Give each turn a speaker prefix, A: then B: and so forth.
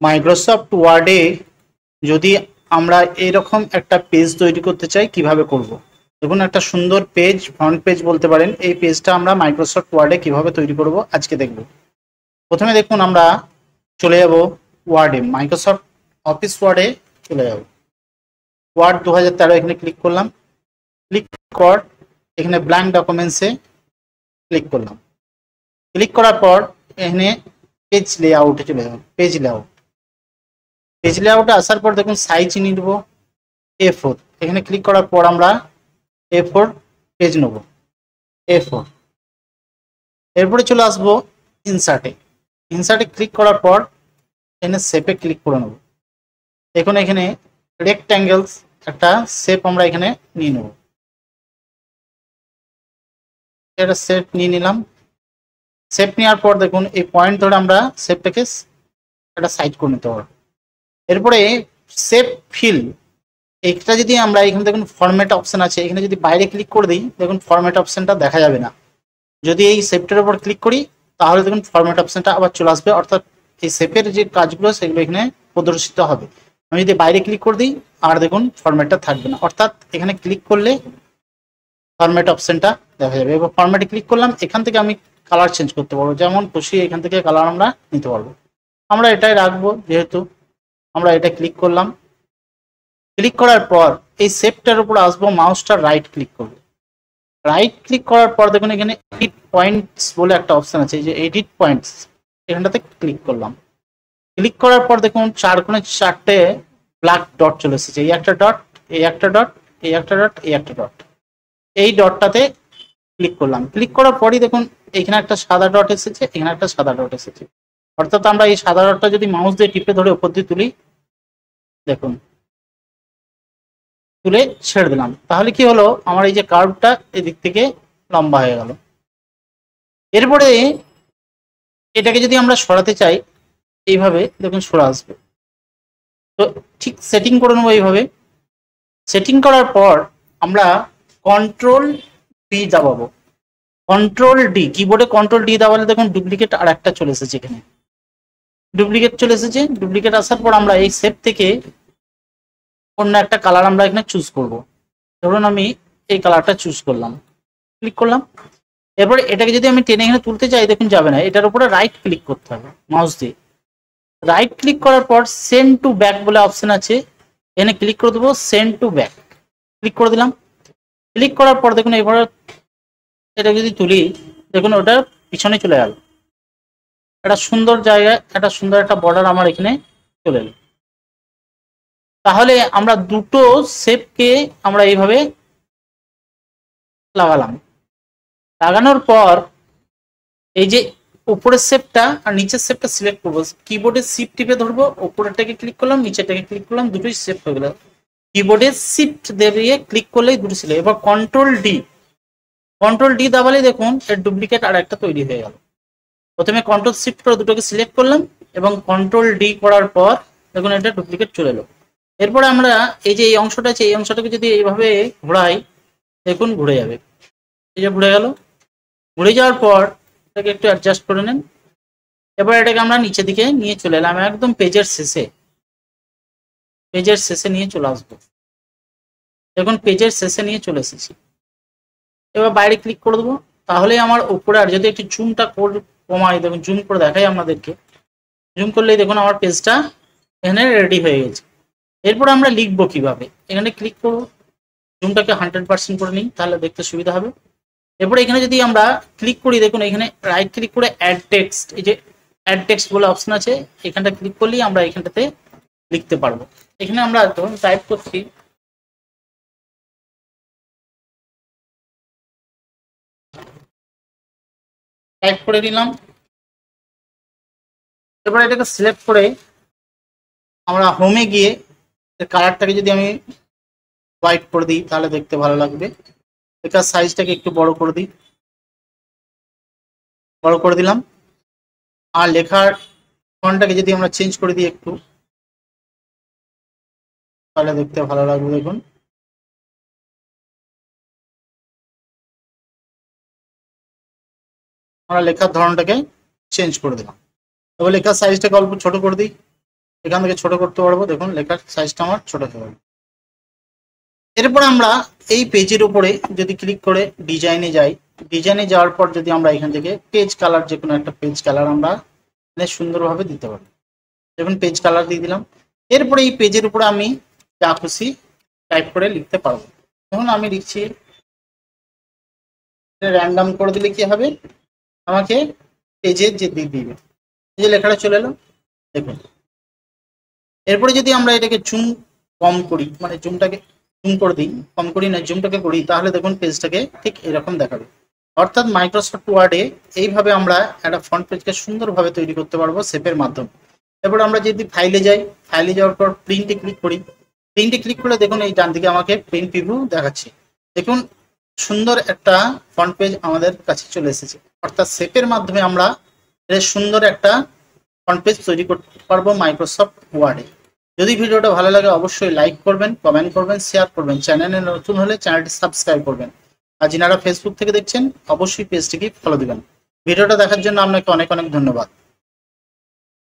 A: Microsoft ওয়ার্ডে যদি আমরা এরকম একটা পেজ তৈরি করতে চাই কিভাবে করব। দেখুন একটা সুন্দর পেজ, ফ্রন্ট পেজ বলতে পারেন, এই পেজটা আমরা মাইক্রোসফট ওয়ার্ডে কিভাবে তৈরি করব আজকে দেখব। প্রথমে দেখুন আমরা চলে যাব ওয়ার্ডে, মাইক্রোসফট অফিস ওয়ার্ডে চলে যাব। ওয়ার্ড 2013 এখানে ক্লিক করলাম। ক্লিক কর এখানে ব্ল্যাঙ্ক ডকুমেন্টসে ক্লিক করলাম। ক্লিক করার পর এখানে পেজ লেআউটে চলে যাব। পেজ লেআউটে আসার পর দেখুন সাইজ নিয়ে নেব A4। এখানে ক্লিক করার পর আমরা A4 পেজ নেব, A4। এরপরে চলে আসবো ইনসার্টে ক্লিক করার পর এখানে শেপে ক্লিক করে নেব। দেখুন এখানে রেক্ট্যাঙ্গেলস একটা শেপ আমরা এখানে নিয়ে নেব। এটা শেপ নিয়ে নিলাম। শেপ নেওয়ার পর দেখুন এই পয়েন্ট ধরে আমরা শেপটাকে একটা সাইড করে নিতে পারবো। এরপরে শেপ ফিল, এইটা যদি আমরা এখানে দেখুন ফরম্যাট অপশন আছে, এখানে যদি বাইরে ক্লিক করে দিই দেখুন ফরম্যাট অপশনটা দেখা যাবে না। যদি এই শেপটার উপর ক্লিক করি তাহলে দেখুন ফরম্যাট অপশনটা আবার চলে আসবে, অর্থাৎ এই শেপের যে কাজগুলো সেগুলো এখানে প্রদর্শিত হবে। আমি যদি বাইরে ক্লিক করে দিই আর দেখুন ফরম্যাটটা থাকবে না, অর্থাৎ এখানে ক্লিক করলে ফরম্যাট অপশনটা দেখা যাবে। এবার ফরম্যাটে ক্লিক করলাম, এখান থেকে আমি কালার চেঞ্জ করতে পারবো, যেমন খুশি এখান থেকে কালার আমরা নিতে পারবো। আমরা এটাই রাখবো, যেহেতু আমরা এটা ক্লিক করলাম। ক্লিক করার পর এই শেপটার উপর আসবো, মাউসটা রাইট ক্লিক করবো। রাইট ক্লিক করার পর দেখুন এখানে এডিট পয়েন্টস বলে একটা অপশন আছে, এই যে এডিট পয়েন্টস, এখানটাতে ক্লিক করলাম। ক্লিক করার পর দেখুন চার কোণে চারটে ব্ল্যাক ডট চলে এসেছে, এই একটা ডট, এই একটা ডট, এই একটা ডট, এই একটা ডট। এই ডটটাতে ক্লিক করলাম। ক্লিক করার পরই দেখুন এখানে একটা সাদা ডট এসেছে, এখানে একটা সাদা ডট এসেছে, অর্থাৎ আমরা এই সাদা ডটটা যদি মাউস দিয়ে টিপে ধরে উপর দিয়ে তুলি, দেখুন তুলে ছেড়ে দিলাম, তাহলে কি হলো আমার এই যে কার্ভটা এদিক থেকে লম্বা হয়ে গেল। এরপরে এটাকে যদি আমরা সরাতে চাই এইভাবে দেখুন সরে আসবে। তো ঠিক সেটিং করে নেবো এইভাবে। সেটিং করার পর আমরা কন্ট্রোল ডি দাবাবো। কন্ট্রোল ডি, কিবোর্ডে কন্ট্রোল ডি দাবালে দেখুন ডুপ্লিকেট আর একটা চলে এসেছে, এখানে ডুপ্লিকেট চলে এসেছে। ডুপ্লিকেট আসার পর আমরা এই শেপ থেকে অন্য একটা কালার আমরা এখানে চুজ করব। ধরুন আমি এই কালারটা চুজ করলাম, ক্লিক করলাম। এরপরে এটাকে যদি আমি টেনে এখানে তুলতে চাই দেখুন যাবে না, এটার উপরে রাইট ক্লিক করতে হবে মাউস দিয়ে। রাইট ক্লিক করার পর সেন্ড টু ব্যাক বলে অপশন আছে, এখানে ক্লিক করে দেবো, সেন্ড টু ব্যাক ক্লিক করে দিলাম। ক্লিক করার পর দেখুন এবার এটা যদি তুলি দেখুন ওটা পিছনে চলে গেল, একটা সুন্দর জায়গায় একটা সুন্দর একটা বর্ডার আমার এখানে চলে এলো। তাহলে আমরা দুটো শেপকে আমরা এইভাবে লাগালাম। লাগানোর পর এই যে উপরের শেপটা আর নিচের শেপটা সিলেক্ট করবো, কিবোর্ডে শিফট টিপে ধরবো, উপরেরটাকে ক্লিক করলাম, নিচেরটাকে ক্লিক করলাম, দুটোই সেভ হয়ে গেল। কিবোর্ডে শিফট দিয়ে ক্লিক করলেই দুটো সিলেক্ট। এবার কন্ট্রোল ডি দাবালে দেখুন এর ডুপ্লিকেট আর একটা তৈরি হয়ে গেল। প্রথমে কন্ট্রোল শিফট করে দুটোকে সিলেক্ট করলাম এবং কন্ট্রোল ডি করার পর দেখুন এটা ডুপ্লিকেট চলে এলো। এরপরে আমরা এই যে এই অংশটা আছে, এই অংশটাকে যদি এইভাবে ঘোরাই দেখুন ঘুরে যাবে, এই যে ঘুরে গেল। ঘুরে যাওয়ার পর এটাকে একটু অ্যাডজাস্ট করে নেন। এবার এটাকে আমরা নিচের দিকে নিয়ে চলে এলাম, একদম পেজের শেষে নিয়ে চলে আসবো। দেখুন পেজের শেষে নিয়ে চলে এসেছি। এবার বাইরে ক্লিক করে দেবো, তাহলেই আমার উপরে, আর যদি একটু জুমটা কমাই দেখুন জুম করে দেখাই আপনাদেরকে, জুম করলেই দেখুন আমার পেজটা এখানে রেডি হয়ে গেছে। এরপর আমরা লিখবো কিভাবে, এখানে ক্লিক করবো, জুমটাকে 100% করে নিই তাহলে দেখতে সুবিধা হবে। এরপরে এখানে যদি আমরা ক্লিক করি দেখুন এখানে রাইট ক্লিক করে অ্যাড টেক্সট, এই যে অ্যাড টেক্সট বলে অপশন আছে, এখানটা ক্লিক করলেই আমরা এখানটাতে লিখতে পারবো। এখানে আমরা ধরুন টাইপ করছি টাইপ করে দিলাম। এবার এটাকে সিলেক্ট করে আমরা হোমে গিয়ে এর কালারটাকে যদি আমি হোয়াইট করে দিই তাহলে দেখতে ভালো লাগবে। এটার সাইজটাকে একটু বড় করে দিই, বড় করে দিলাম। আর লেখার ফন্টটাকে যদি আমরা চেঞ্জ করে দিই একটু তাহলে দেখতে ভালো লাগবে। দেখুন আমরা লেখার ধরনটাকে চেঞ্জ করে দিলাম। এবার লেখার সাইজটাকে অল্প ছোট করে দিই, এখান থেকে ছোট করতে পারবো, দেখুন লেখার সাইজটা আমার ছোট হয়ে গেল। এরপর আমরা এই পেজের উপরে যদি ক্লিক করে ডিজাইনে যাই, ডিজাইনে যাওয়ার পর যদি আমরা এখান থেকে পেজ কালার, যে কোনো একটা পেজ কালার আমরা সুন্দরভাবে দিতে পারি। দেখুন পেজ কালার দিয়ে দিলাম। এরপরে এই পেজের উপরে আমি যা খুশি টাইপ করে লিখতে পারবো। দেখুন আমি লিখছি, র্যান্ডম করে দিলে কি হবে, আমাকে পেজের যে দিয়ে দিবে, এই যে লেখাটা চলে এলো দেখুন। এরপরে যদি আমরা এটাকে জুম কম করি, মানে জুমটাকে জুম করে দিই, কম করি না জুমটাকে করি, তাহলে দেখুন পেজটাকে ঠিক এরকম দেখাবে। অর্থাৎ মাইক্রোসফট ওয়ার্ডে এইভাবে আমরা একটা ফ্রন্ট পেজকে সুন্দরভাবে তৈরি করতে পারবো শেপের মাধ্যমে। এরপর আমরা যদি ফাইলে যাই, ফাইলে যাওয়ার পর প্রিন্টে ক্লিক করি, প্রিন্টে ক্লিক করে দেখুন এই ডান দিকে আমাকে প্রিন্ট প্রিভিউ দেখাচ্ছে। দেখুন সুন্দর একটা ফ্রন্ট পেজ আমাদের কাছে চলে এসেছে। অর্থাৎ শেপের মাধ্যমে আমরা সুন্দর একটা ফ্রন্ট পেজ তৈরি করতে পারবো মাইক্রোসফট ওয়ার্ডে। যদি ভিডিওটা ভালো লাগে অবশ্যই লাইক করবেন, কমেন্ট করবেন, শেয়ার করবেন। চ্যানেলে নতুন হলে চ্যানেলটি সাবস্ক্রাইব করবেন। আর যারা ফেসবুক থেকে দেখছেন অবশ্যই পেজটিকে ফলো দিবেন। ভিডিওটা দেখার জন্য আপনাকে অনেক অনেক ধন্যবাদ।